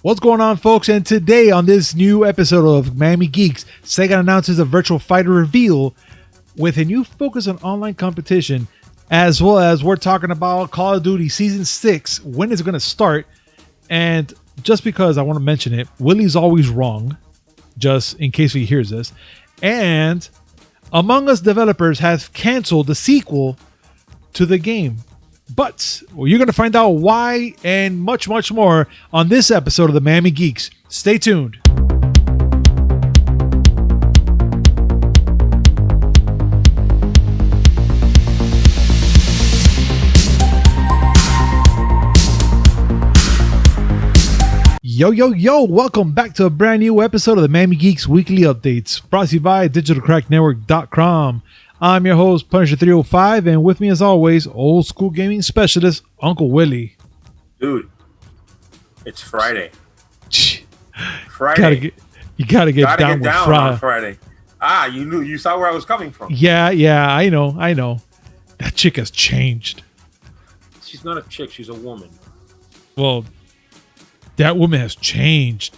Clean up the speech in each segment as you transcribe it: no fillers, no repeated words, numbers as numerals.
What's going on, folks? And today on this new episode of Miami Geeks, Sega announces a Virtua Fighter reveal with a new focus on online competition, as well as we're talking about Call of Duty Season 6, when is it going to start? And just because I want to mention it, Willy's always wrong, just in case he hears this. And Among Us developers have canceled the sequel to the game. But you're going to find out why and much, much more on this episode of the Miami Geeks. Stay tuned. Yo, welcome back to a brand new episode of the Miami Geeks Weekly Updates, brought to you by digitalcracknetwork.com. I'm your host, Punisher305, and with me as always, old school gaming specialist, Uncle Willy. Dude, it's Friday. Friday. You gotta get down with on Friday. You saw where I was coming from. Yeah, I know. That chick has changed. She's not a chick, she's a woman. Well, that woman has changed.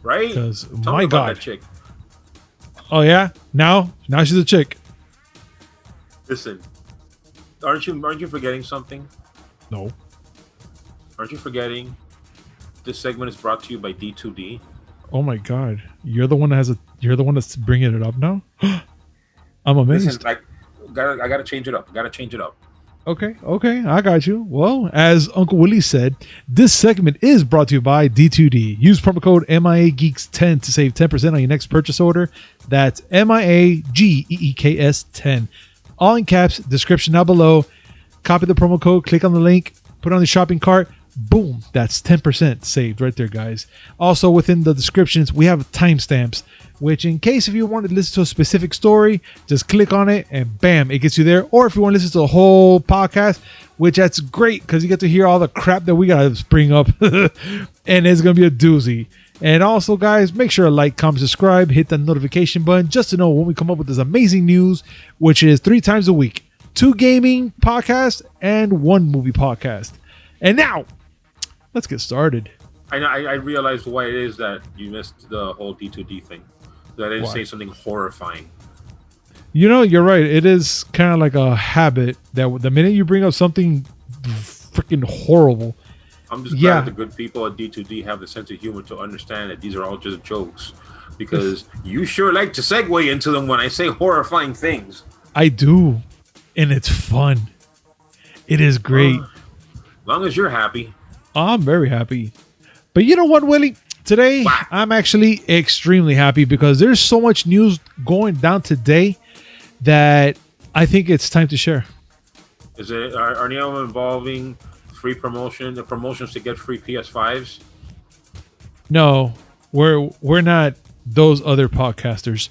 Right? Because, Tell my me about God. that chick. Oh, yeah? Now she's a chick. Listen, aren't you forgetting something? No. Aren't you forgetting this segment is brought to you by D2D? Oh my God. You're the one that's bringing it up now? I'm amazed. Listen, I gotta change it up. Okay, I got you. Well, as Uncle Willy said, this segment is brought to you by D2D. Use promo code MIAGeeks10 to save 10% on your next purchase order. That's MIAGEEKS10. All in caps, description down below. Copy the promo code, click on the link, put it on the shopping cart. Boom, that's 10% saved right there, guys. Also, within the descriptions, we have timestamps, which in case if you want to listen to a specific story, just click on it and bam, it gets you there. Or if you want to listen to the whole podcast, which that's great because you get to hear all the crap that we got to bring up. And it's going to be a doozy. And also, guys, make sure to like, comment, subscribe, hit that notification button just to know when we come up with this amazing news, which is 3 times a week. 2 gaming podcasts and 1 movie podcast. And now, let's get started. I realized why it is that you missed the whole D2D thing. That I didn't say something horrifying. You know, you're right. It is kind of like a habit that the minute you bring up something freaking horrible, I'm just glad the good people at D2D have the sense of humor to understand that these are all just jokes. Because you sure like to segue into them when I say horrifying things. I do. And it's fun. It is great. As long as you're happy. I'm very happy. But you know what, Willy? Today, I'm actually extremely happy because there's so much news going down today that I think it's time to share. Are any of them involving free promotion, the promotions to get free PS5s? No, we're not those other podcasters.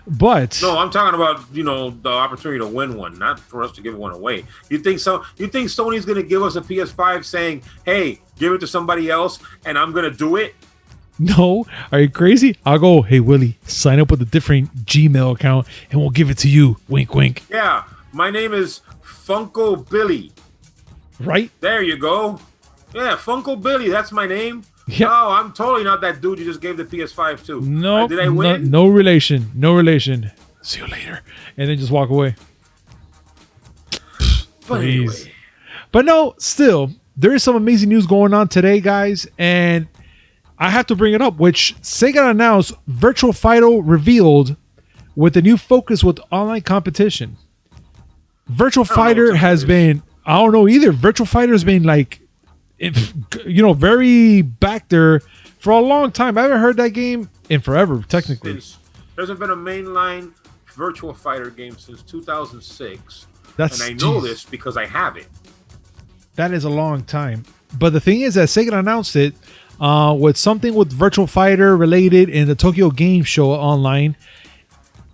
But no, I'm talking about, the opportunity to win one, not for us to give one away. You think Sony's going to give us a PS5 saying, "Hey, give it to somebody else," and I'm going to do it? No, are you crazy? I'll go, "Hey, Willy, sign up with a different Gmail account, and we'll give it to you." Wink, wink. Yeah, my name is Funko Billy. Right? There you go. Yeah, Funko Billy. That's my name. Yeah. Oh, I'm totally not that dude you just gave the PS5 to. No, did I win? No relation. See you later. And then just walk away. But Please. anyway. But no, still, there is some amazing news going on today, guys. And I have to bring it up, which Sega announced Virtua Fighter revealed with a new focus with online competition. Virtua Fighter has been, I don't know either. Virtua Fighter has been very back there for a long time. I haven't heard that game in forever, technically. There hasn't been a mainline Virtua Fighter game since 2006. And I know this because I have it. That is a long time. But the thing is that Sega announced it with something with Virtua Fighter related in the Tokyo Game Show online.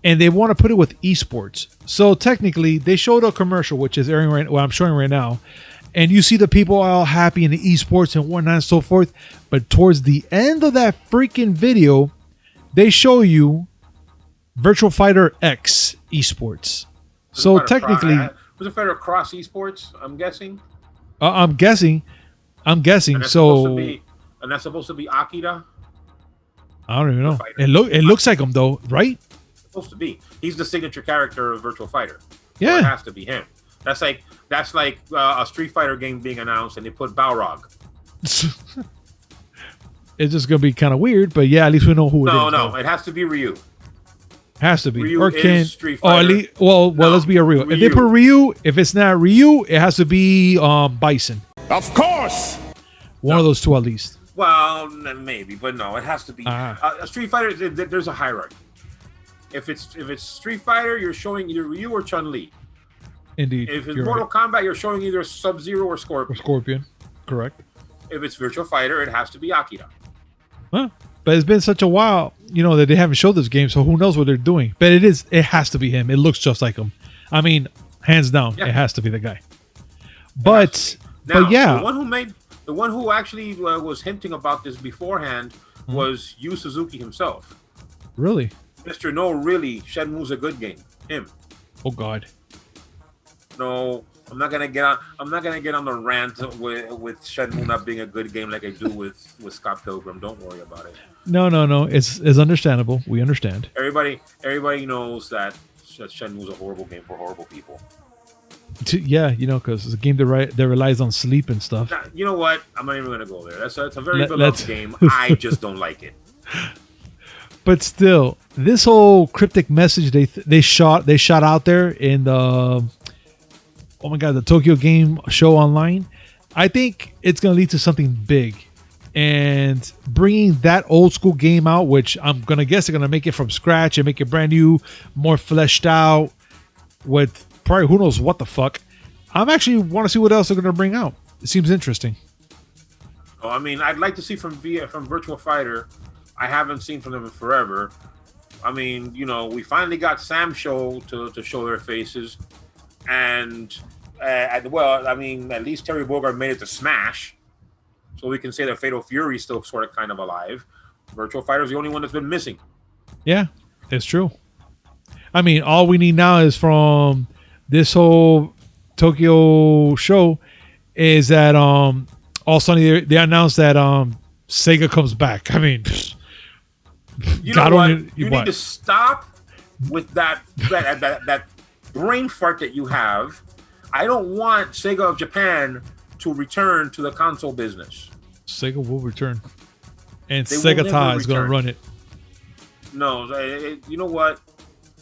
And they want to put it with esports. So technically, they showed a commercial, which is airing right. Well, I'm showing right now. And you see the people all happy in the esports and whatnot and so forth. But towards the end of that freaking video, they show you Virtua Fighter X esports. So technically, was it Fighter Cross esports? I'm guessing. I'm guessing. So And that's supposed to be Akira. I don't even know. It looks like him though, right? It's supposed to be. He's the signature character of Virtua Fighter. Yeah, so it has to be him. That's like a Street Fighter game being announced, and they put Balrog. It's just gonna be kind of weird, but yeah, at least we know who it is. No, it has to be Ryu. Has to be. Ryu or is Street Fighter. Or at least, well, let's be real. If they put Ryu, if it's not Ryu, it has to be Bison. Of course. One of those two at least. Well, maybe, but no, it has to be a Street Fighter. There's a hierarchy. If it's Street Fighter, you're showing either Ryu or Chun-Li. Indeed. If it's Mortal Kombat, you're showing either Sub-Zero or Scorpion. Correct. If it's Virtua Fighter, it has to be Akira. Huh. But it's been such a while, that they haven't showed this game, so who knows what they're doing. But it has to be him. It looks just like him. I mean, hands down, It has to be the guy. But yeah. The one who actually was hinting about this beforehand was Yu Suzuki himself. Really? Mr. No, really, Shenmue's a good game. Him. Oh God. No, I'm not gonna get on the rant with Shenmue not being a good game like I do with Scott Pilgrim. Don't worry about it. No. It's understandable. We understand. Everybody knows that Shenmue's a horrible game for horrible people. Yeah, because it's a game that relies on sleep and stuff. Now, you know what? I'm not even gonna go there. That's a very beloved game. I just don't like it. But still, this whole cryptic message they shot out there in the the Tokyo Game Show online, I think it's going to lead to something big. And bringing that old school game out, which I'm going to guess they're going to make it from scratch and make it brand new, more fleshed out with probably who knows what the fuck. I'm actually want to see what else they're going to bring out. It seems interesting. Oh, I mean, I'd like to see from Virtua Fighter. I haven't seen from them in forever. I mean, we finally got Sam Show to show their faces. And, at least Terry Bogard made it to Smash. So we can say that Fatal Fury is still sort of kind of alive. Virtua Fighter is the only one that's been missing. Yeah, it's true. I mean, all we need now is from this whole Tokyo show is that all of a sudden they announced that Sega comes back. I mean, you know what? You need to stop with that brain fart that you have. I don't want Sega of Japan to return to the console business. Sega will return, and Segata is going to run it. No, you know what?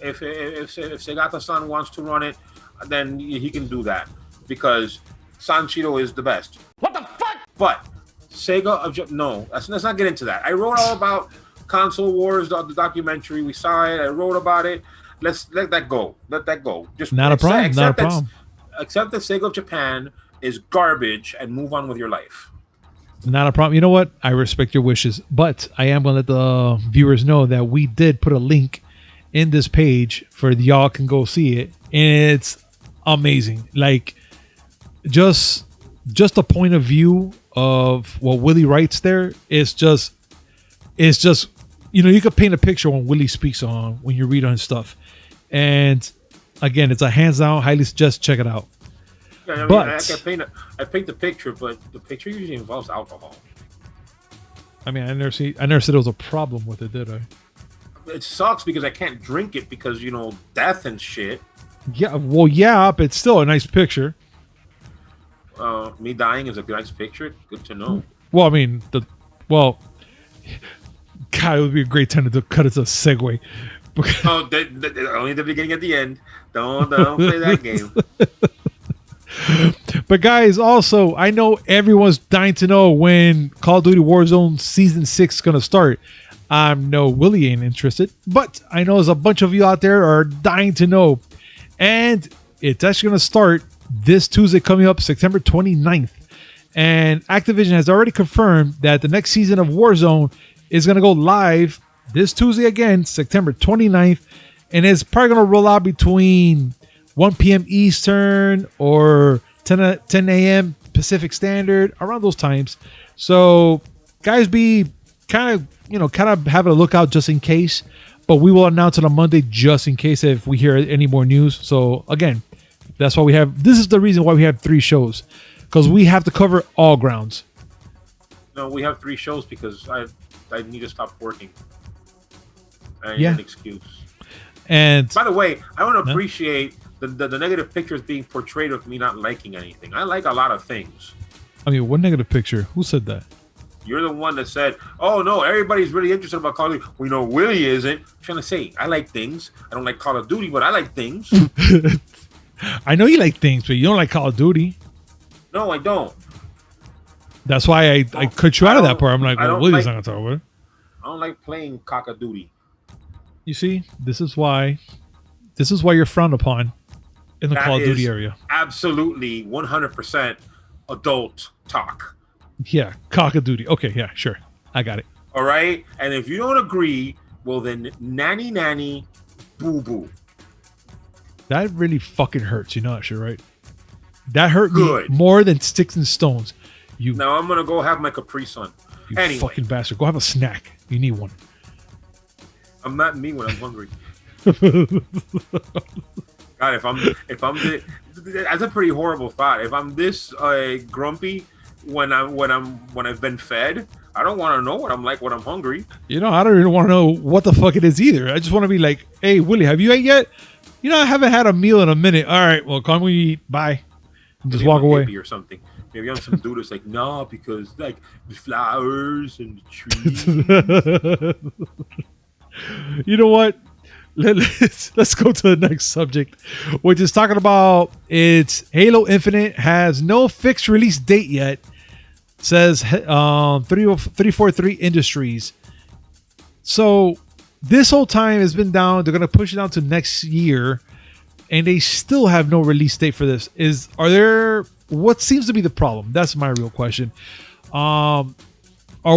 If Segata-san wants to run it, then he can do that because Sanshiro is the best. What the fuck? But Sega of Japan, no, let's not get into that. I wrote all about Console Wars, the documentary. We saw it. I wrote about it. Let's let that go. Let that go. Just not a problem. Not a problem. Accept that Sega of Japan is garbage and move on with your life. Not a problem. You know what? I respect your wishes, but I am going to let the viewers know that we did put a link in this page for y'all can go see it, and it's amazing. Like just a point of view of what Willie writes there is just you could paint a picture when Willie speaks on when you read on his stuff. And again, it's a hands down, highly suggest check it out. Yeah, I paint the picture, but the picture usually involves alcohol. I mean, I never said there was a problem with it, did I? It sucks because I can't drink it because death and shit. Yeah, well, yeah, but it's still a nice picture. Me dying is a nice picture. Good to know. Well, I mean, God, it would be a great time to cut it to a segue. Only the beginning at the end. Don't play that game. But guys, also, I know everyone's dying to know when Call of Duty Warzone Season 6 is going to start. Willie ain't interested, but I know there's a bunch of you out there are dying to know. And it's actually going to start this Tuesday coming up, September 29th. And Activision has already confirmed that the next season of Warzone is going to go live this Tuesday again, September 29th. And it's probably going to roll out between 1 p.m. Eastern or 10 a.m. Pacific Standard, around those times. So guys, be kind of having a lookout just in case. But we will announce it on Monday just in case if we hear any more news. So again, that's why this is the reason why we have 3 shows. Because we have to cover all grounds. No, we have 3 shows because I need to stop working. I need Yeah. an excuse. And By the way, I don't appreciate the negative pictures being portrayed of me not liking anything. I like a lot of things. I mean, what negative picture? Who said that? You're the one that said, "Oh no, everybody's really interested about Call of Duty." We know Willie isn't. I'm trying to say, I like things. I don't like Call of Duty, but I like things. I know you like things, but you don't like Call of Duty. No, I don't. That's why I cut you out of that part. I'm like, I well, don't Willie's like- not gonna talk about it. I don't like playing Call of Duty. You see, this is why you're frowned upon in the That Call of Duty is area. Absolutely, 100% adult talk. Yeah, Call of Duty. Okay, yeah, sure, I got it. All right, and if you don't agree, well then, nanny, boo boo. That really fucking hurts. You know that shit, right? That hurt Good. me more than sticks and stones. You, Now I'm gonna go have my Capri Sun. you Anyway, fucking bastard. Go have a snack. You need one. I'm not me when I'm hungry. God, if I'm that's a pretty horrible thought. If I'm this grumpy when I've been fed, I don't want to know what I'm like when I'm hungry. You know, I don't even want to know what the fuck it is either. I just want to be like, hey, Willie, have you ate yet? You know, I haven't had a meal in a minute. All right, well, come we eat. Bye. And just Maybe walk I'm a away. hippie or something. Maybe I'm some dude that's like, no, because like the flowers and the trees. You know what? Let's go to the next subject, which is talking about it's Halo Infinite has no fixed release date yet. Says 343 Industries. So this whole time has been down. They're gonna push it down to next year, and they still have no release date for this. What seems to be the problem? That's my real question. Are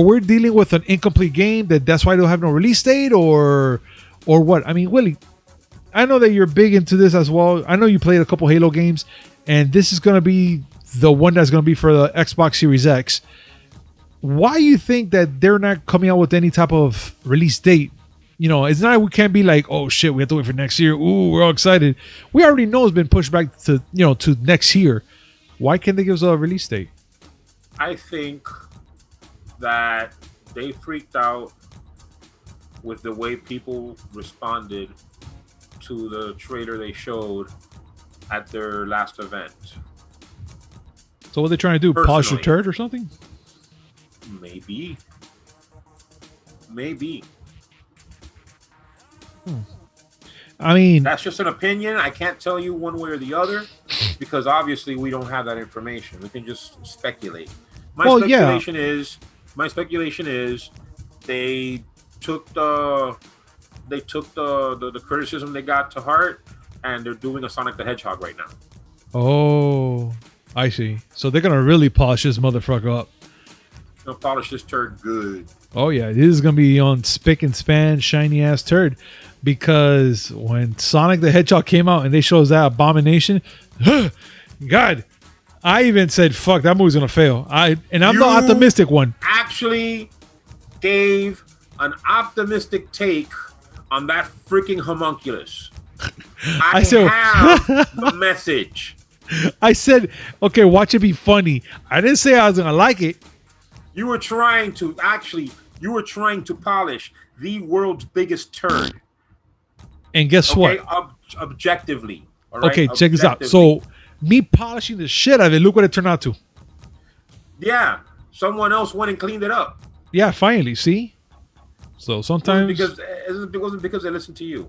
we dealing with an incomplete game that's why they don't have no release date, or what? I mean, Willie, I know that you're big into this as well. I know you played a couple Halo games, and this is going to be the one that's going to be for the Xbox Series X. Why you think that they're not coming out with any type of release date? You know, it's not, we can't be like, oh shit, we have to wait for next year. Ooh, we're all excited. We already know it's been pushed back to, to next year. Why can't they give us a release date? I think that they freaked out with the way people responded to the trailer they showed at their last event. So what are they trying to do? Polish your Personally. turd or something? Maybe. I mean, That's just an opinion. I can't tell you one way or the other because obviously we don't have that information. We can just speculate. My speculation is they took the criticism they got to heart and they're doing a Sonic the Hedgehog right now. oh, I see. So they're gonna really polish this motherfucker up. They'll polish this turd good. Oh yeah, this is gonna be on spick and span, shiny ass turd. Because when Sonic the Hedgehog came out and they showed us that abomination, God, I even said, "Fuck, that movie's gonna fail." I'm the optimistic one. Actually gave an optimistic take on that freaking homunculus. I said- have the message. I said, "Okay, watch it be funny." I didn't say I was gonna like it. You were trying to polish the world's biggest turd. And guess Okay, what? Objectively. All right? Okay, check this out. Objectively. So me polishing the shit out of it. Look what it turned out to. Yeah, someone else went and cleaned it up. Yeah, finally. See. So sometimes It wasn't because they listened to you.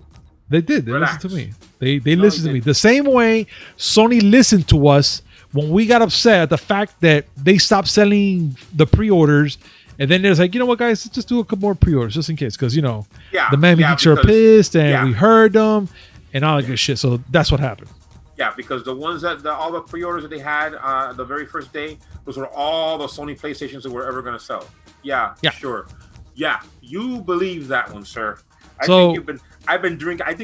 they did. They Relax. listened to me. They listened to me didn't. the same way Sony listened to us when we got upset at the fact that they stopped selling the pre-orders. And then there's like, you know what, guys, let's just do a couple more pre-orders just in case, because the man geeks are pissed, and we heard them, and all that good shit. So that's what happened. Yeah, because the ones all the pre-orders that they had the very first day, those were all the Sony PlayStations that were ever going to sell. Yeah, sure. Yeah, you believe that one, sir. I think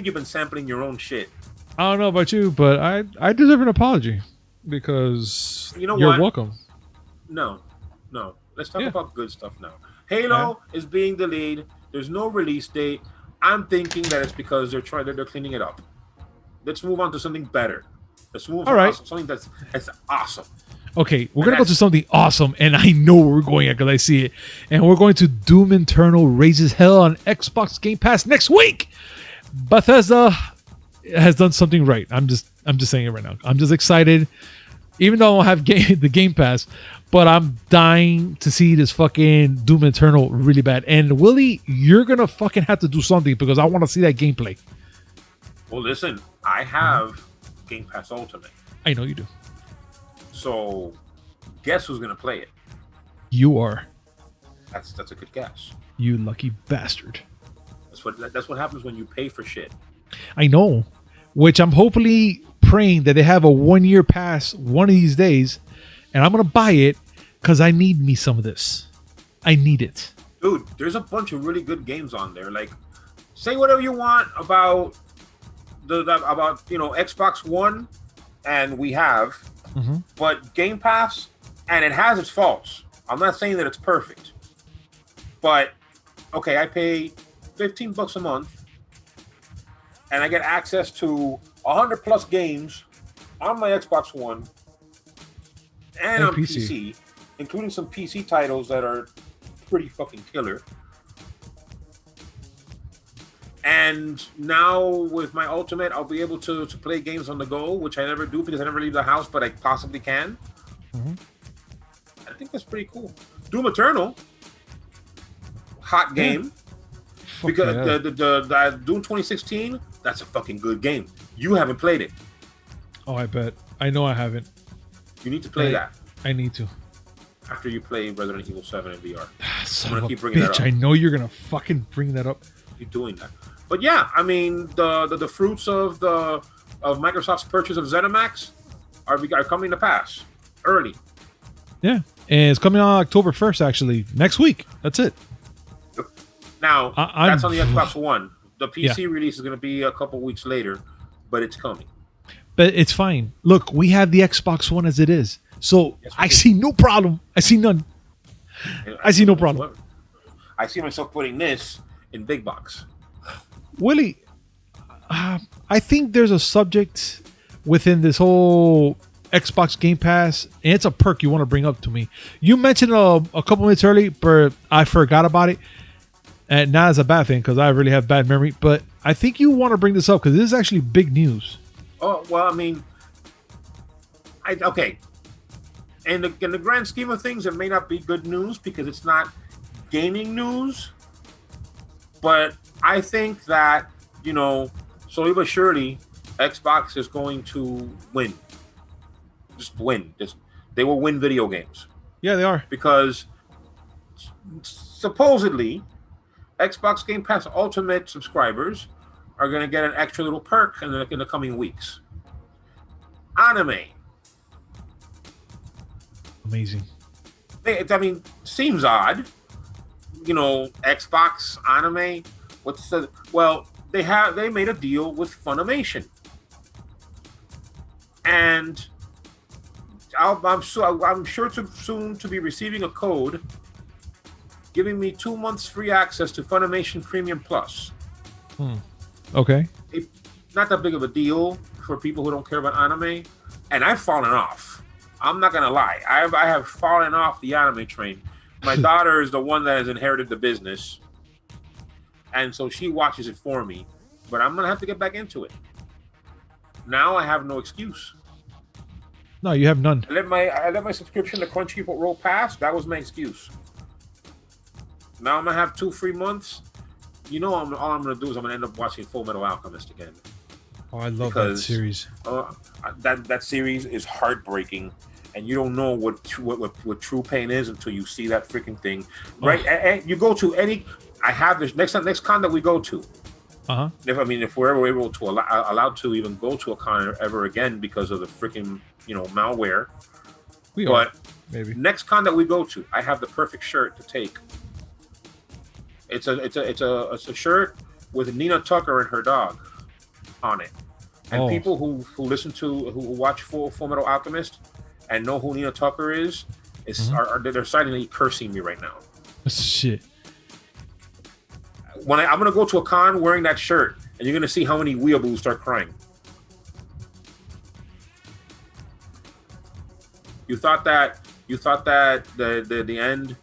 you've been sampling your own shit. I don't know about you, but I deserve an apology because you're welcome. No. Let's talk about good stuff now. Halo is being delayed. There's no release date. I'm thinking that it's because they're cleaning it up. Let's move on to something better. Let's move on to something that's awesome. Okay, we're going to go to something awesome, and I know where we're going at because I see it. And we're going to Doom Eternal Raises Hell on Xbox Game Pass next week. Bethesda has done something right. I'm just saying it right now. I'm just excited. Even though I don't have the Game Pass, but I'm dying to see this fucking Doom Eternal really bad. And Willie, you're going to fucking have to do something because I want to see that gameplay. Well, listen, I have Game Pass Ultimate. I know you do. So, guess who's gonna play it? You are. That's a good guess. You lucky bastard. That's what happens when you pay for shit. I know. Which I'm hopefully praying that they have a 1-year pass one of these days, and I'm gonna buy it because I need me some of this. I need it. Dude, there's a bunch of really good games on there. Like, say whatever you want about Xbox One, and we have. Mm-hmm. But Game Pass, and it has its faults. I'm not saying that it's perfect. But, okay, I pay $15 a month, and I get access to 100 plus games on my Xbox One and on PC, including some PC titles that are pretty fucking killer. And now with my Ultimate, I'll be able to play games on the go, which I never do because I never leave the house, but I possibly can. Mm-hmm. I think that's pretty cool. Doom Eternal, hot game. Fuck Because yeah. the Doom 2016, that's a fucking good game. You haven't played it. Oh, I bet. I know I haven't. You need to play that I need to. after you play Resident Evil 7 in VR. Son I'm of gonna a keep bringing that bitch. up. I know you're going to fucking bring that up. Keep doing that. But yeah, I mean, the fruits of Microsoft's purchase of ZeniMax are coming to pass early. Yeah. And it's coming on October 1st, actually. Next week. That's it. Now, that's on the Xbox One. The PC Yeah. release is going to be a couple weeks later, but it's coming. But it's fine. Look, we have the Xbox One as it is. So Yes, we I do. see no problem. I see none. I see no problem. I see myself putting this in big box. Willie, I think there's a subject within this whole Xbox Game Pass, and it's a perk you want to bring up to me. You mentioned a couple minutes early, but I forgot about it. And not as a bad thing, because I really have bad memory. But I think you want to bring this up, because this is actually big news. Oh, well, I mean, okay. In the grand scheme of things, it may not be good news because it's not gaming news. But I think that, slowly but surely, Xbox is going to win. Just win. They will win video games. Yeah, they are. Because supposedly, Xbox Game Pass Ultimate subscribers are going to get an extra little perk in the coming weeks. Anime. Amazing. I mean, seems odd. Xbox anime. They made a deal with Funimation, and I'm sure to soon to be receiving a code giving me 2 months free access to Funimation Premium Plus. Okay. Not that big of a deal for people who don't care about anime, and I've fallen off. I'm not gonna lie. I have fallen off the anime train. My daughter is the one that has inherited the business, and so she watches it for me. But I'm gonna have to get back into it. Now I have no excuse. No, you have none. I let my subscription to Crunchyroll pass. That was my excuse. Now I'm gonna have 2 free months. All I'm gonna do is I'm gonna end up watching Full Metal Alchemist again. Oh, I love that series. That series is heartbreaking, and you don't know what true pain is until you see that freaking thing. Right? And you go to any. I have this next con that we go to. If we're ever able to allowed to even go to a con ever again because of the freaking malware. Maybe next con that we go to, I have the perfect shirt to take. It's a shirt with Nina Tucker and her dog on it, and people who watch Full Metal Alchemist and know who Nina Tucker is they're silently cursing me right now. Shit. When I'm gonna go to a con wearing that shirt, and you're gonna see how many weeaboos start crying. You thought that the end.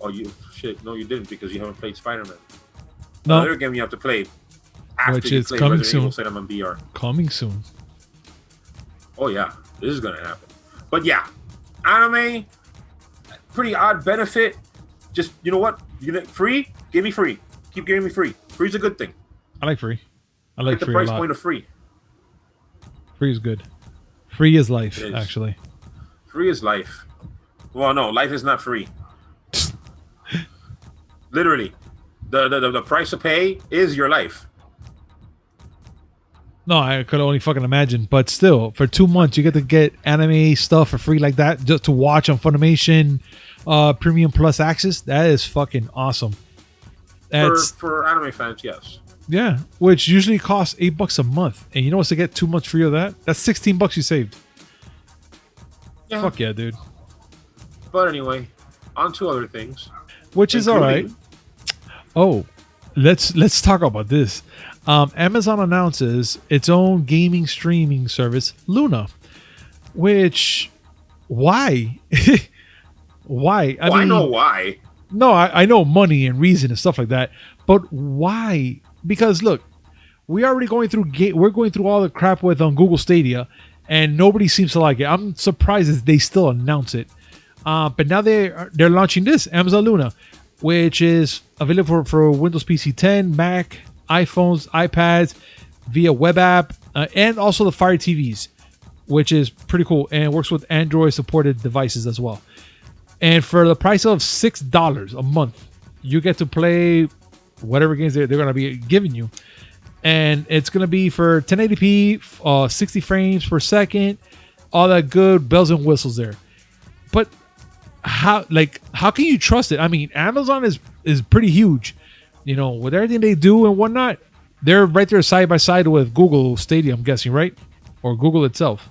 Oh, you shit! No, you didn't because you haven't played Spider-Man. No, Another game you have to play after which you is play coming Resident Evil soon. 7 on VR. Coming soon. Oh yeah, this is gonna happen. But yeah, anime, pretty odd benefit. Just you know what? You get free. Give me free. Keep giving me free. Free's a good thing. I like free. I like Get the free price a lot. point of free. Free is good. Free is life, It is. actually. Free is life. Well, no, life is not free. Literally, the price to pay is your life. No, I could only fucking imagine. But still, for 2 months, you get to get anime stuff for free like that just to watch on Funimation Premium Plus Access. That is fucking awesome. That's For anime fans, yes. yeah, which usually costs $8 a month, and you know what's to get 2 months free of that? That's $16 you saved. Yeah. Fuck yeah, dude. But anyway, on to other things. Which is all right. including- Oh, let's talk about this. Amazon announces its own gaming streaming service, Luna. Which, why? Why? I know why. No, I know money and reason and stuff like that, but why? Because look, we're going through all the crap with on Google Stadia, and nobody seems to like it. I'm surprised that they still announce it. But now they're launching this Amazon Luna, which is available for Windows PC 10, Mac, iPhones, iPads, via web app, and also the Fire TVs, which is pretty cool, and works with Android supported devices as well. And for the price of $6 a month, you get to play whatever games they're going to be giving you. And it's going to be for 1080p, 60 frames per second, all that good bells and whistles there. But how can you trust it? I mean, Amazon is pretty huge. You know, with everything they do and whatnot, they're right there side by side with Google Stadia, I'm guessing, right? Or Google itself.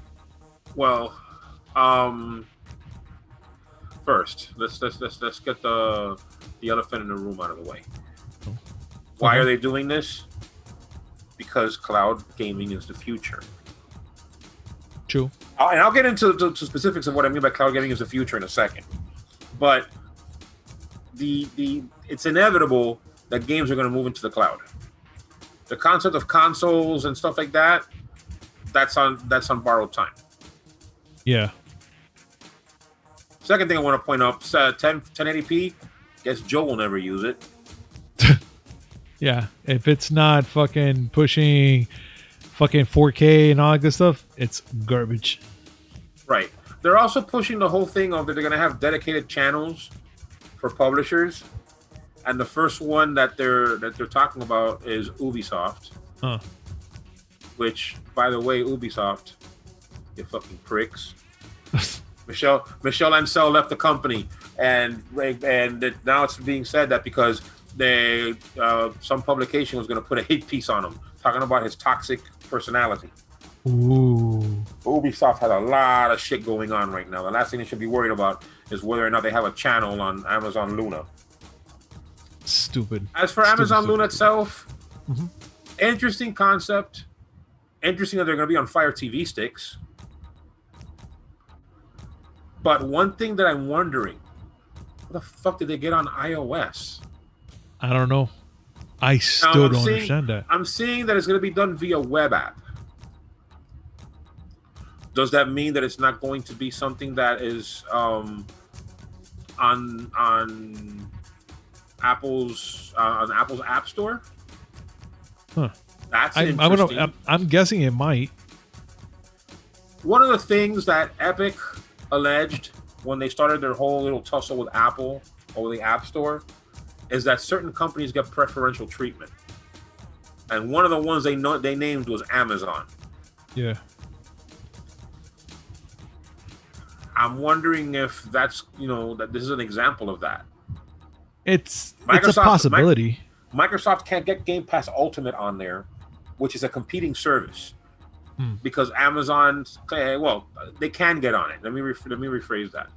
Well, first, let's get the elephant in the room out of the way. Why are they doing this? Because cloud gaming is the future. True. And I'll get into to specifics of what I mean by cloud gaming is the future in a second. But it's inevitable that games are going to move into the cloud. The concept of consoles and stuff like that, that's on borrowed time. Yeah. Second thing I want to point out, 1080p, guess Joe will never use it. Yeah. If it's not fucking pushing fucking 4K and all that good stuff, it's garbage. Right. They're also pushing the whole thing of that they're going to have dedicated channels for publishers. And the first one that they're talking about is Ubisoft. Huh. Which, by the way, Ubisoft, you fucking pricks. Michelle Ancel left the company, and now it's being said that because some publication was going to put a hate piece on him, talking about his toxic personality. Ooh. Ubisoft has a lot of shit going on right now. The last thing they should be worried about is whether or not they have a channel on Amazon Luna. Stupid. As for Amazon Luna itself, interesting concept. Interesting that they're going to be on Fire TV sticks. But one thing that I'm wondering, what the fuck did they get on iOS? I don't know. I still don't understand that. I'm seeing that it's going to be done via web app. Does that mean that it's not going to be something that is on Apple's App Store? Huh. That's interesting. I'm guessing it might. One of the things that Epic alleged when they started their whole little tussle with Apple over the App Store is that certain companies get preferential treatment, and one of the ones they named was Amazon. Yeah. I'm wondering if that's that this is an example of that. It's a possibility. Microsoft can't get Game Pass Ultimate on there, which is a competing service, because Amazon, they can get on it. Let me rephrase that.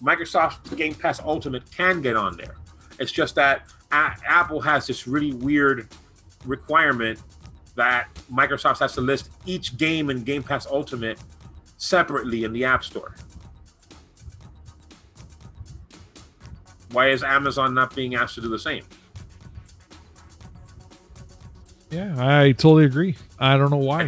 Microsoft's Game Pass Ultimate can get on there. It's just that Apple has this really weird requirement that Microsoft has to list each game in Game Pass Ultimate separately in the App Store. Why is Amazon not being asked to do the same? Yeah, I totally agree. I don't know why.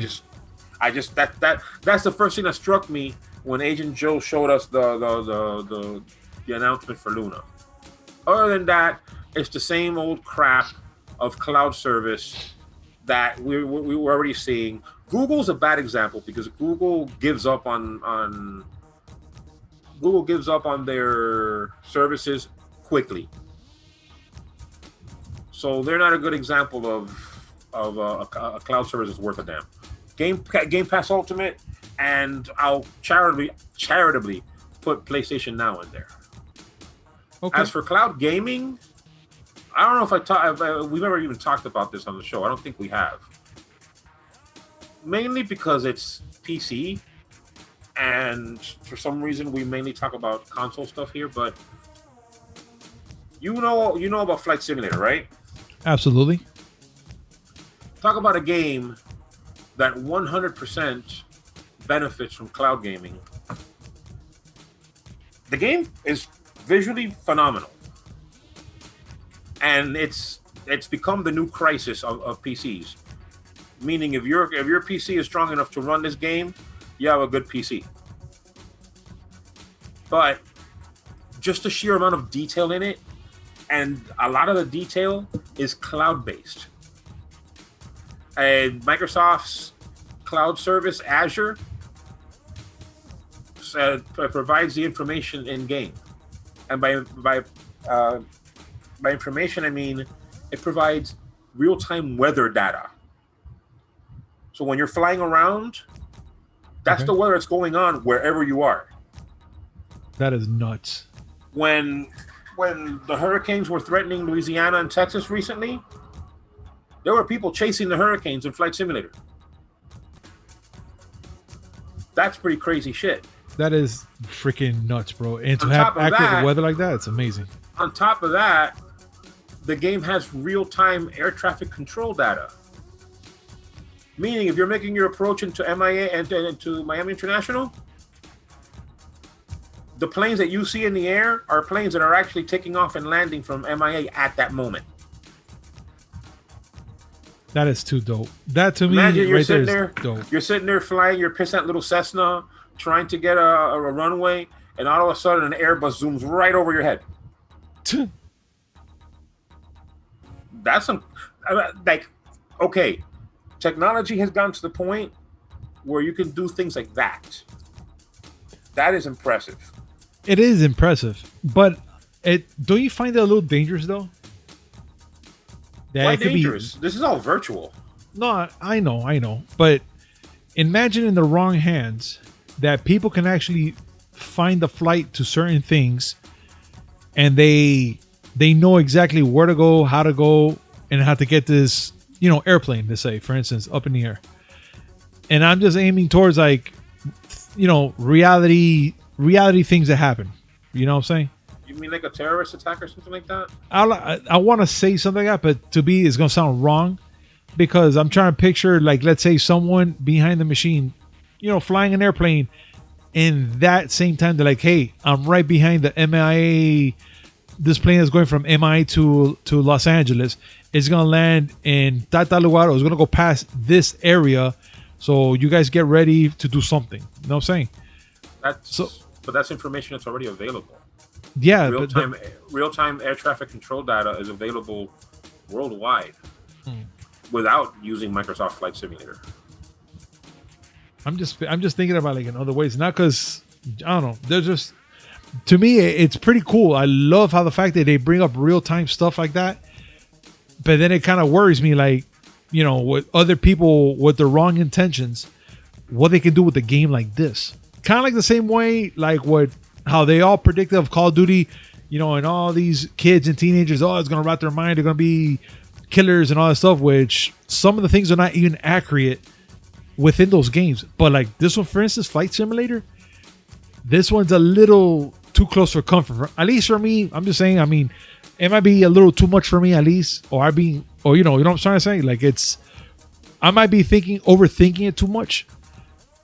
I just that's the first thing that struck me when Agent Joe showed us the announcement for Luna. Other than that, it's the same old crap of cloud service that we were already seeing. Google's a bad example because Google gives up on their services quickly. So they're not a good example of a cloud service that's worth a damn. Game Pass Ultimate, and I'll charitably put PlayStation Now in there. Okay. As for cloud gaming, I don't know if we've never even talked about this on the show. I don't think we have. Mainly because it's PC, and for some reason we mainly talk about console stuff here. But you know about Flight Simulator, right? Absolutely. Talk about a game that 100% benefits from cloud gaming. The game is visually phenomenal, and it's become the new crisis of PCs. Meaning, if your PC is strong enough to run this game, you have a good PC. But just the sheer amount of detail in it, and a lot of the detail is cloud-based. And Microsoft's cloud service, Azure, provides the information in game. And by information, I mean it provides real-time weather data. So when you're flying around, that's the weather that's going on wherever you are. That is nuts. When the hurricanes were threatening Louisiana and Texas recently, there were people chasing the hurricanes in Flight Simulator. That's pretty crazy shit. That is freaking nuts, bro. And to have accurate weather like that, it's amazing. On top of that, the game has real-time air traffic control data. Meaning, if you're making your approach into MIA and into Miami International, the planes that you see in the air are planes that are actually taking off and landing from MIA at that moment. That is too dope. That to Imagine me, right there, is dope. You're sitting there flying your pissant little Cessna, trying to get a runway, and all of a sudden an Airbus zooms right over your head. That's some okay. Technology has gotten to the point where you can do things like that. That is impressive. It is impressive, but don't you find it a little dangerous though? That why dangerous? This is all virtual. No, I know. But imagine in the wrong hands that people can actually find the flight to certain things, and they know exactly where to go, how to go, and how to get this, airplane, to say, for instance, up in the air. And I'm just aiming towards reality things that happen. You know what I'm saying? You mean like a terrorist attack or something like that? I want to say something like that, but it's going to sound wrong because I'm trying to picture, like, let's say someone behind the machine, flying an airplane, and that same time they're like, hey, I'm right behind the MIA. This plane is going from MIA to Los Angeles. It's going to land in Tata lugar, or it's going to go past this area. So you guys get ready to do something. You know what I'm saying? But that's information that's already available. Yeah, real-time air traffic control data is available worldwide without using Microsoft Flight Simulator. I'm just thinking about in other ways, not because I don't know. They're just, to me, it's pretty cool. I love how the fact that they bring up real-time stuff like that, but then it kind of worries me, with other people with the wrong intentions, what they can do with a game like this. Kind of like the same way, how they all predicted of Call of Duty, and all these kids and teenagers, it's going to rot their mind. They're going to be killers and all that stuff, which some of the things are not even accurate within those games. But this one, for instance, Flight Simulator, this one's a little too close for comfort. At least for me, I'm just saying, it might be a little too much for me at least, or you know what I'm trying to say? I might be overthinking it too much.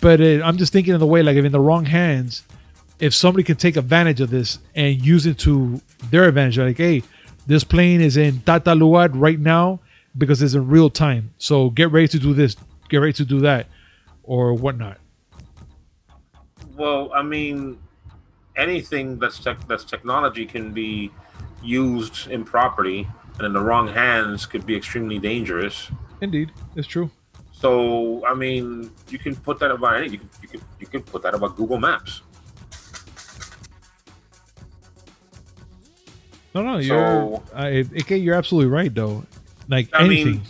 But I'm just thinking in the way, if in the wrong hands, if somebody can take advantage of this and use it to their advantage, like, hey, this plane is in Tata Luad right now because it's in real time. So get ready to do this, get ready to do that, or whatnot. Well, I mean, anything that's technology can be used improperly, and in the wrong hands could be extremely dangerous. Indeed, it's true. So, I mean, you can put that about anything. You could put that about Google Maps. No, you're absolutely right though. Like anything. I mean,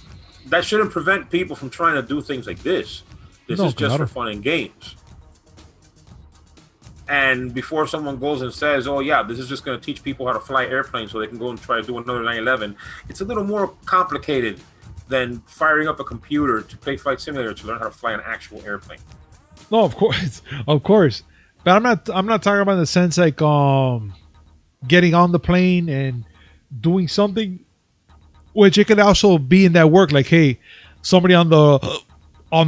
that shouldn't prevent people from trying to do things like this. This is just for fun and games. And before someone goes and says, "Oh yeah, this is just going to teach people how to fly airplanes so they can go and try to do another 9/11," it's a little more complicated than firing up a computer to play Flight Simulator to learn how to fly an actual airplane. No, of course. But I'm not talking about in the sense like getting on the plane and doing something, which it could also be in that work. Like, hey, somebody on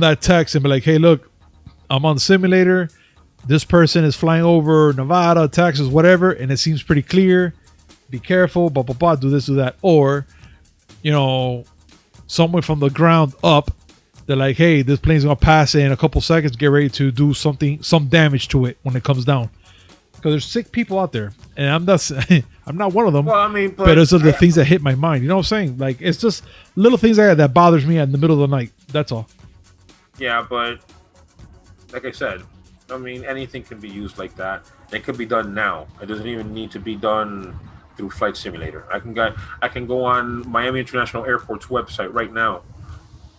that text and be like, "Hey, look, I'm on the simulator. This person is flying over Nevada, Texas, whatever, and it seems pretty clear. Be careful, blah, blah, blah, do this, do that." Or, someone from the ground up, they're like, "Hey, this plane's going to pass in a couple seconds. Get ready to do some damage to it when it comes down." Because there's sick people out there, and I'm not one of them. Well, I mean, but those are the things that hit my mind. You know what I'm saying? Like, it's just little things like that bothers me in the middle of the night. That's all. Yeah, but like I said, I mean, anything can be used like that. It could be done now. It doesn't even need to be done through Flight Simulator. I can go on Miami International Airport's website right now,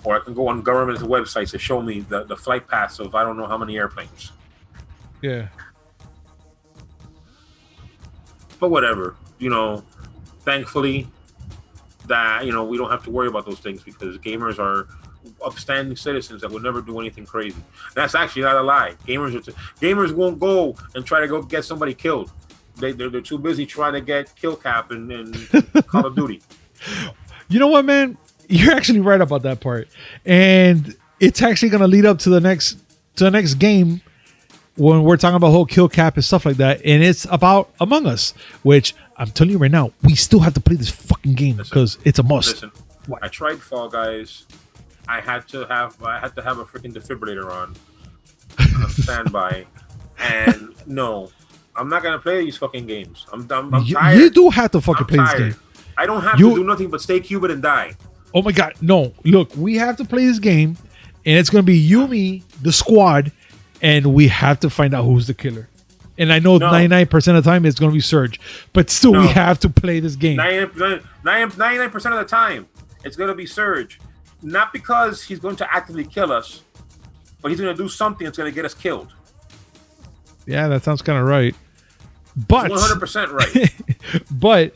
or I can go on government websites to show me the flight paths of I don't know how many airplanes. Yeah. But whatever, thankfully that, we don't have to worry about those things because gamers are upstanding citizens that would never do anything crazy. That's actually not a lie. Gamers won't go and try to go get somebody killed. They're too busy trying to get kill cap in Call of Duty. You know what, man? You're actually right about that part, and it's actually going to lead up to the next game when we're talking about whole kill cap and stuff like that, and it's about Among Us, which I'm telling you right now, we still have to play this fucking game because it's a must. Listen, I tried Fall Guys. I had to have a freaking defibrillator on standby, and no, I'm not gonna play these fucking games. I'm tired. You do have to fucking play this game. I don't have to do nothing but stay Cuban and die. Oh my god, no! Look, we have to play this game, and it's gonna be you, me, the squad, and we have to find out who's the killer. And I know 99% of the time it's gonna be Surge, but still we have to play this game. 99% of the time it's gonna be Surge. Not because he's going to actively kill us, but he's going to do something that's going to get us killed. Yeah, that sounds kind of right. But 100% right. But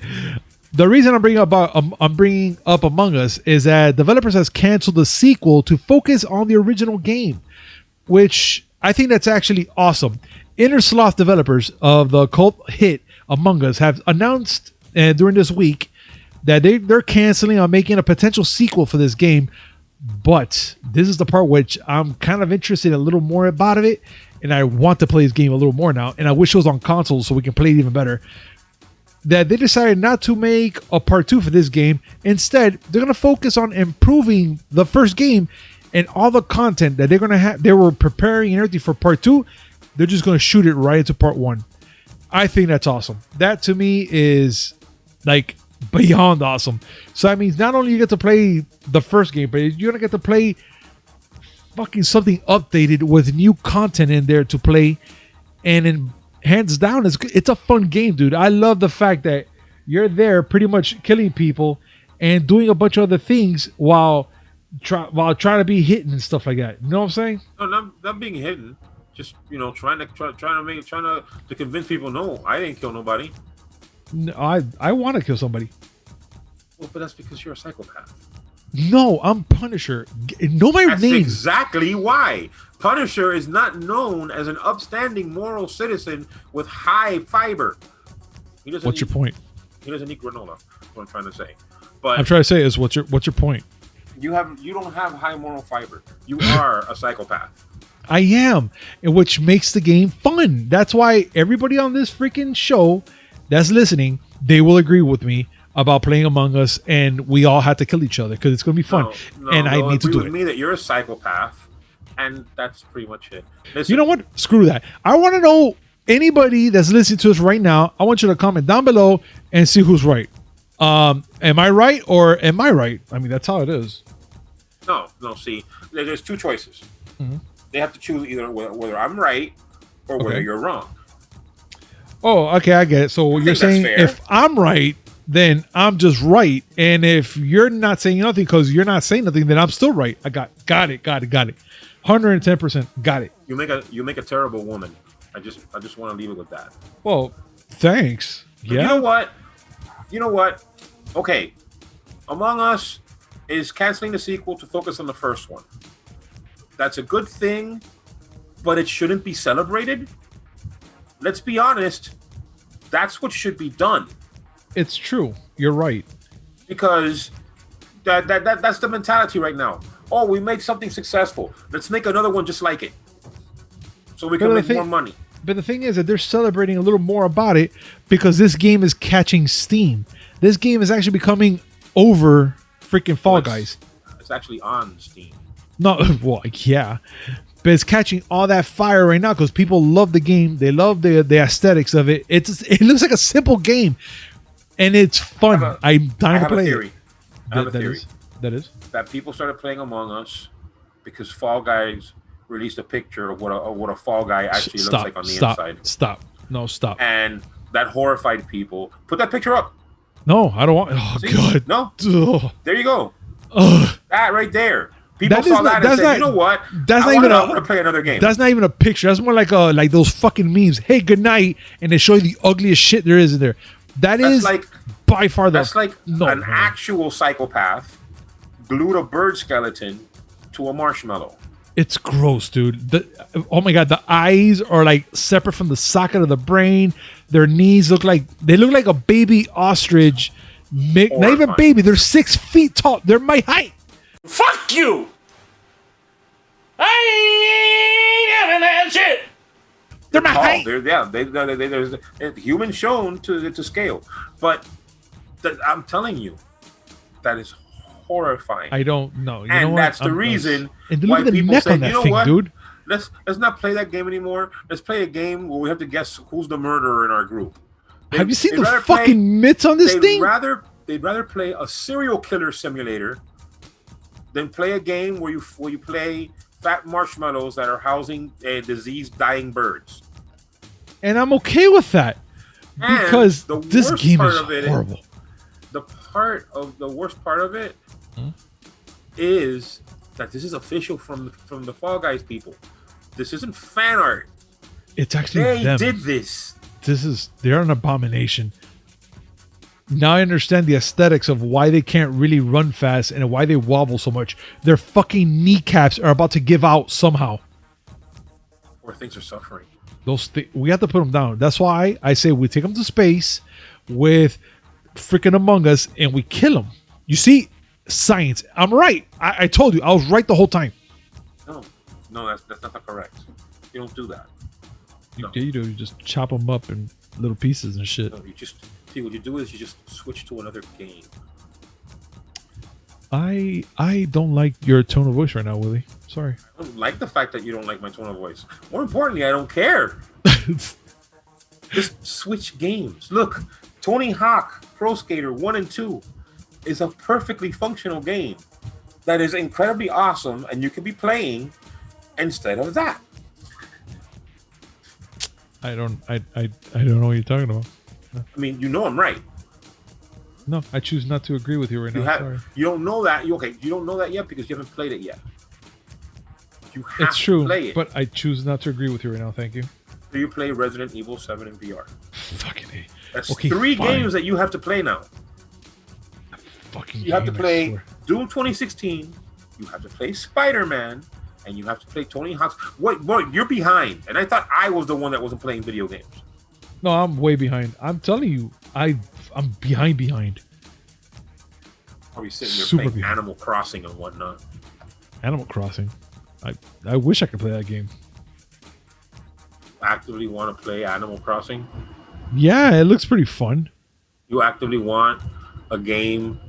the reason I'm bringing up Among Us is that developers has canceled the sequel to focus on the original game, which I think that's actually awesome. Inner Sloth developers of the cult hit Among Us have announced during this week that they're canceling on making a potential sequel for this game. But this is the part which I'm kind of interested a little more about it, and I want to play this game a little more now, and I wish it was on consoles so we can play it even better. That they decided not to make a part 2 for this game. Instead, they're going to focus on improving the first game, and all the content that they're going to have. They were preparing and everything for part 2. They're just going to shoot it right into part 1. I think that's awesome. That to me is like beyond awesome. So that means not only you get to play the first game, but you're gonna get to play fucking something updated with new content in there to play. And in hands down, it's a fun game, dude. I love the fact that you're there pretty much killing people and doing a bunch of other things while trying to be hidden and stuff like that. You know what I'm saying? No, not being hidden. Just trying to convince people. No, I didn't kill nobody. No, I want to kill somebody. Well, but that's because you're a psychopath. No, I'm Punisher. Know my That's name. Exactly why. Punisher is not known as an upstanding moral citizen with high fiber. What's your point? He doesn't eat granola. That's what I'm trying to say. But I'm trying to say is what's your point? You don't have high moral fiber. You are a psychopath. I am, which makes the game fun. That's why everybody on this freaking show that's listening, they will agree with me about playing Among Us, and we all have to kill each other because it's going to be fun. And I need to do it. Me that you're a psychopath, and that's pretty much it. Listen, you know what? Screw that. I want to know anybody that's listening to us right now. I want you to comment down below and see who's right. Am I right or am I right? I mean, that's how it is. No. See, there's two choices. Mm-hmm. They have to choose either whether I'm right or whether you're wrong. Oh, okay, I get it. So you're saying if I'm right, then I'm just right, and if you're not saying nothing because you're not saying nothing, then I'm still right. I got it. 110%, got it. You make a terrible woman. I just want to leave it with that. Well, thanks. Yeah. You know what? Okay, Among Us is canceling the sequel to focus on the first one. That's a good thing, but it shouldn't be celebrated. Let's be honest. That's what should be done. It's true. You're right. Because that's the mentality right now. Oh, we made something successful. Let's make another one just like it. So we can make more money. But the thing is that they're celebrating a little more about it because this game is catching steam. This game is actually becoming over freaking Fall Guys. It's actually on Steam. No, well, yeah. But it's catching all that fire right now because people love the game. They love the aesthetics of it. It looks like a simple game. And it's fun. I'm dying to play it. I have a theory. That is? That people started playing Among Us because Fall Guys released a picture of what a Fall Guy actually looks like on the inside. Stop. No, stop. And that horrified people. Put that picture up. No, I don't want... Oh, see? God. No. Ugh. There you go. Ugh. That right there. People saw that and said, you know what? I want to play another game. That's not even a picture. That's more like those fucking memes. Hey, good night. And they show you the ugliest shit there is in there. That's like by far an actual psychopath glued a bird skeleton to a marshmallow. It's gross, dude. Oh my god, the eyes are like separate from the socket of the brain. Their knees look like a baby ostrich. Not even baby. They're 6 feet tall. They're my height. Fuck you! I ain't having that shit. They're my height. There's human shown to scale, but I'm telling you, that is horrifying. I don't know. And that's the reason why people say, you know what, dude? Let's not play that game anymore. Let's play a game where we have to guess who's the murderer in our group. Have you seen the fucking mitts on this thing? They'd rather play a serial killer simulator than play a game where you play fat marshmallows that are housing diseased, dying birds. And I'm okay with that because this game is horrible. The worst part of it is that this is official from the Fall Guys people. This isn't fan art. It's actually them. Did this. They're an abomination. Now I understand the aesthetics of why they can't really run fast and why they wobble so much. Their fucking kneecaps are about to give out somehow. Or things are suffering. We have to put them down. That's why I say we take them to space with freaking Among Us and we kill them. You see, science. I'm right. I told you. I was right the whole time. No, that's not correct. You don't do that. You do. You just chop them up in little pieces and shit. No, you just... See, what you do is you just switch to another game. I don't like your tone of voice right now, Willie. Sorry. I don't like the fact that you don't like my tone of voice. More importantly, I don't care. Just switch games. Look, Tony Hawk Pro Skater 1 and 2 is a perfectly functional game that is incredibly awesome, and you could be playing instead of that. I don't know what you're talking about. I mean, you know I'm right. No, I choose not to agree with you right now. Sorry. You don't know that. You don't know that yet because you haven't played it yet. You have to play it. But I choose not to agree with you right now. Thank you. Do you play Resident Evil 7 in VR? Fucking A. That's 3 games that you have to play now. You have to play Doom 2016. You have to play Spider-Man. And you have to play Tony Hawk's. What? You're behind. And I thought I was the one that wasn't playing video games. No, I'm way behind. I'm telling you, I'm behind. Are we sitting there playing Animal Crossing and whatnot? Animal Crossing. I wish I could play that game. actively want to play Animal Crossing? Yeah, it looks pretty fun. You actively want a game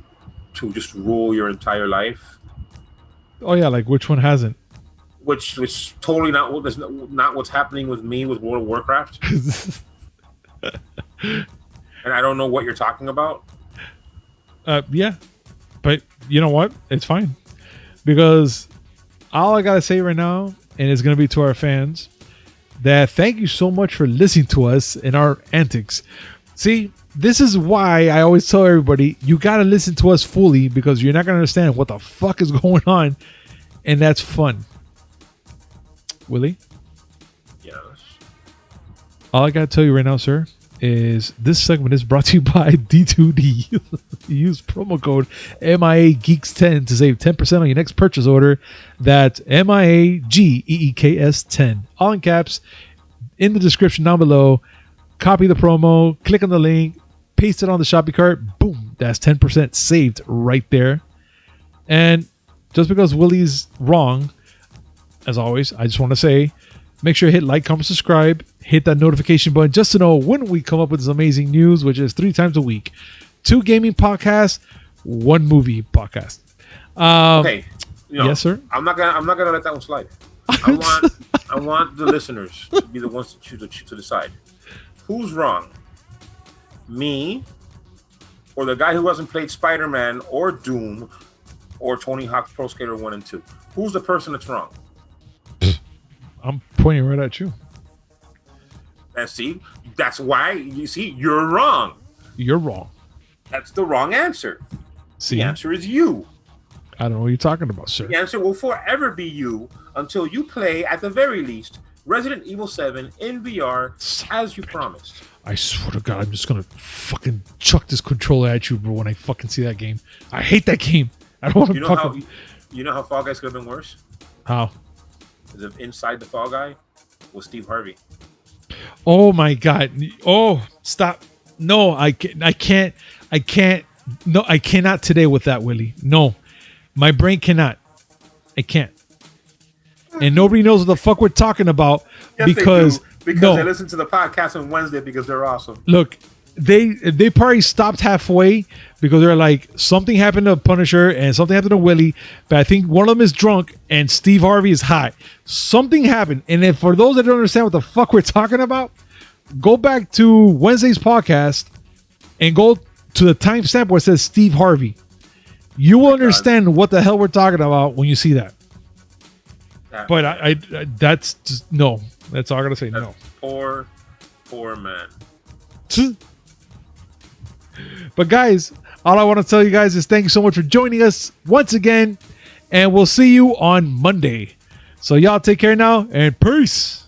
to just rule your entire life? Oh yeah, like which one hasn't? Which totally not what's happening with me with World of Warcraft. And I don't know what you're talking about. Yeah, but you know what? It's fine because all I gotta say right now, and it's gonna be to our fans, that thank you so much for listening to us and our antics. See, this is why I always tell everybody you gotta listen to us fully because you're not gonna understand what the fuck is going on, and that's fun. Willie, Yes. all I gotta tell you right now, sir, is this segment is brought to you by D2D. Use promo code MIA Geeks 10 to save 10% on your next purchase order. That's MIAGEEKS 10. All in caps. In the description down below. Copy the promo. Click on the link. Paste it on the shopping cart. Boom. That's 10% saved right there. And just because Willie's wrong, as always, I just want to say, make sure you hit like, comment, subscribe, hit that notification button just to know when we come up with this amazing news, which is 3 times a week. 2 gaming podcasts, 1 movie podcast. Okay. Yes, sir. I'm not gonna let that one slide. I want the listeners to be the ones to decide who's wrong, me, or the guy who hasn't played Spider-Man or Doom or Tony Hawk's Pro Skater 1 and 2. Who's the person that's wrong? I'm pointing right at you. And see, that's why you're wrong. You're wrong. That's the wrong answer. See, The answer is you. I don't know what you're talking about, sir. The answer will forever be you until you play, at the very least, Resident Evil 7 in VR as you promised. I swear to God, I'm just gonna fucking chuck this controller at you, bro. When I fucking see that game, I hate that game. I don't want to fucking. You know how Fall Guys could have been worse? How? As if inside the Fall Guy was Steve Harvey. Oh my God! Oh, stop! No, I can't. No, I cannot today with that, Willie. No, my brain cannot. I can't. And nobody knows what the fuck we're talking about because they listen to the podcast on Wednesday because they're awesome. Look, they probably stopped halfway because they're like, something happened to Punisher and something happened to Willie, but I think one of them is drunk and Steve Harvey is high. Something happened. And if for those that don't understand what the fuck we're talking about, go back to Wednesday's podcast and go to the timestamp where it says Steve Harvey. You will understand what the hell we're talking about when you see that. But I that's just, no. That's all I gotta say. No. Poor man. But guys, all I want to tell you guys is thank you so much for joining us once again, and we'll see you on Monday. So y'all take care now and peace.